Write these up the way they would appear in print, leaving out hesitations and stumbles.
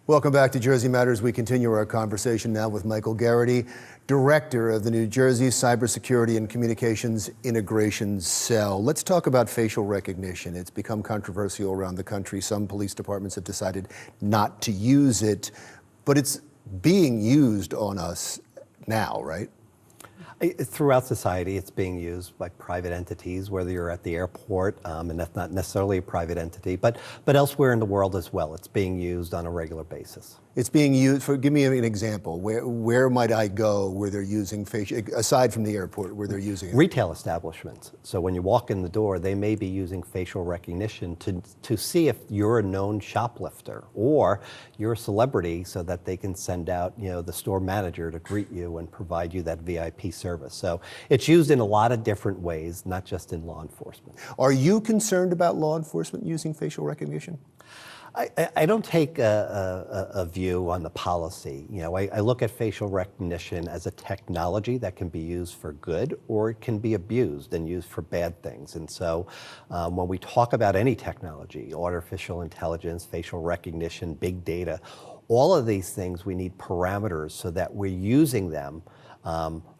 Welcome back to Jersey Matters. We continue our conversation now with Michael Geraghty, Director of the New Jersey Cybersecurity and Communications Integration Cell. Let's talk about facial recognition. It's become controversial around the country. Some police departments have decided not to use it, but it's being used on us now, right? Throughout society, it's being used by private entities, whether you're at the airport, and that's not necessarily a private entity, but elsewhere in the world as well. It's being used on a regular basis. It's being used for, give me an example. Where might I go where they're using facial, aside from the airport, where they're using it? Retail establishments. So when you walk in the door, they may be using facial recognition to see if you're a known shoplifter or you're a celebrity, so that they can send out, the store manager to greet you and provide you that VIP service. So it's used in a lot of different ways, not just in law enforcement. Are you concerned about law enforcement using facial recognition? I don't take a view on the policy. I look at facial recognition as a technology that can be used for good, or it can be abused and used for bad things. And so when we talk about any technology, artificial intelligence, facial recognition, big data, all of these things, we need parameters so that we're using them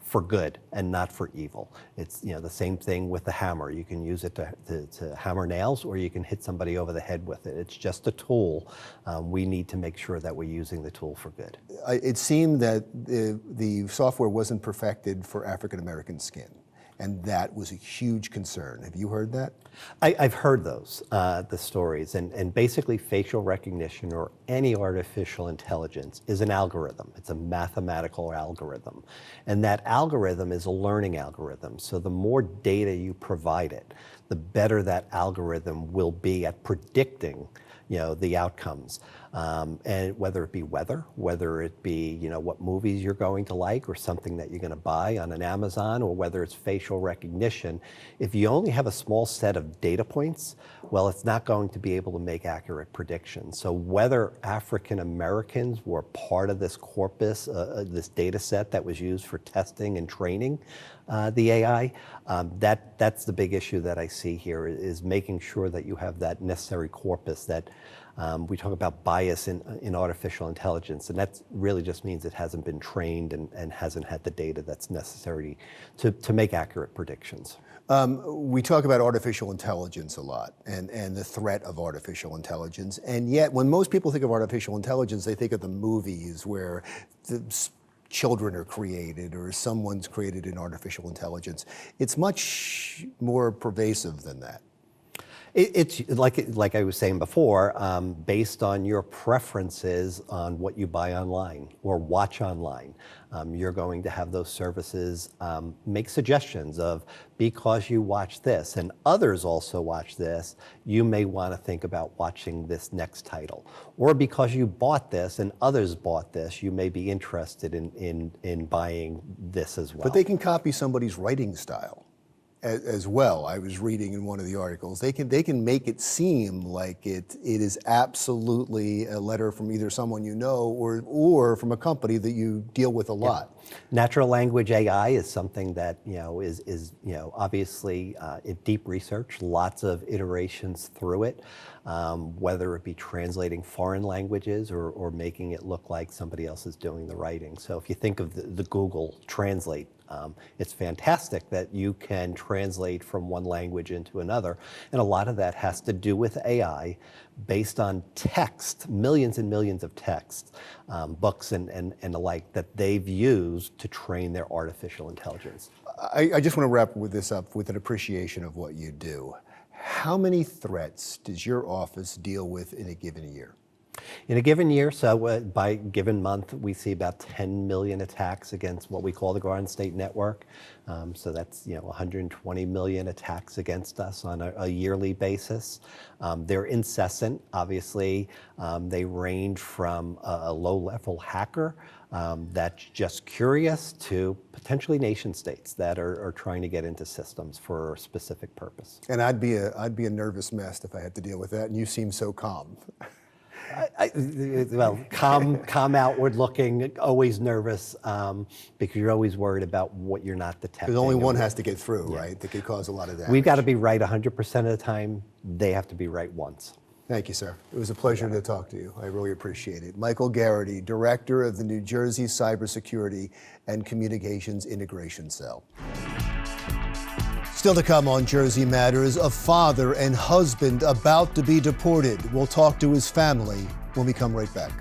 for good and not for evil. It's the same thing with the hammer. You can use it to hammer nails, or you can hit somebody over the head with it. It's just a tool. We need to make sure that we're using the tool for good. It seemed that the software wasn't perfected for African American skin, and that was a huge concern. Have you heard that? I've heard those, the stories, and basically facial recognition or any artificial intelligence is an algorithm. It's a mathematical algorithm. And that algorithm is a learning algorithm. So the more data you provide it, the better that algorithm will be at predicting the outcomes. And whether it be weather, whether it be, what movies you're going to like, or something that you're going to buy on an Amazon, or whether it's facial recognition, if you only have a small set of data points, well, it's not going to be able to make accurate predictions. So whether African Americans were part of this corpus, this data set that was used for testing and training the AI, that's the big issue that I see here, is making sure that you have that necessary corpus. That we talk about bias in artificial intelligence, and that really just means it hasn't been trained and hasn't had the data that's necessary to make accurate predictions. We talk about artificial intelligence a lot, and the threat of artificial intelligence, and yet when most people think of artificial intelligence, they think of the movies where the children are created or someone's created in artificial intelligence. It's much more pervasive than that. It's like I was saying before, based on your preferences on what you buy online or watch online. You're going to have those services make suggestions of, because you watch this and others also watch this, you may want to think about watching this next title. Or because you bought this and others bought this, you may be interested in buying this as well. But they can copy somebody's writing style as well. I was reading in one of the articles, they can make it seem like it is absolutely a letter from either someone you know or from a company that you deal with a lot. Yeah. Natural language AI is something that is obviously in deep research, lots of iterations through it, whether it be translating foreign languages or making it look like somebody else is doing the writing. So if you think of the Google Translate, it's fantastic that you can translate from one language into another. And a lot of that has to do with AI based on text, millions and millions of texts, books and the like, that they've used to train their artificial intelligence. I just want to wrap this up with an appreciation of what you do. How many threats does your office deal with in a given year? In a given year, so by given month, we see about 10 million attacks against what we call the Garden State Network. So that's 120 million attacks against us on a yearly basis. They're incessant. Obviously, they range from a low-level hacker that's just curious to potentially nation states that are trying to get into systems for a specific purpose. And I'd be a nervous mess if I had to deal with that, and you seem so calm. Well, calm outward looking, always nervous, because you're always worried about what you're not detecting. Because only one has to get through, right? That could cause a lot of damage. We've got to be right 100% of the time. They have to be right once. Thank you, sir. It was a pleasure to talk to you. I really appreciate it. Michael Geraghty, Director of the New Jersey Cybersecurity and Communications Integration Cell. Still to come on Jersey Matters, a father and husband about to be deported. We'll talk to his family when we come right back.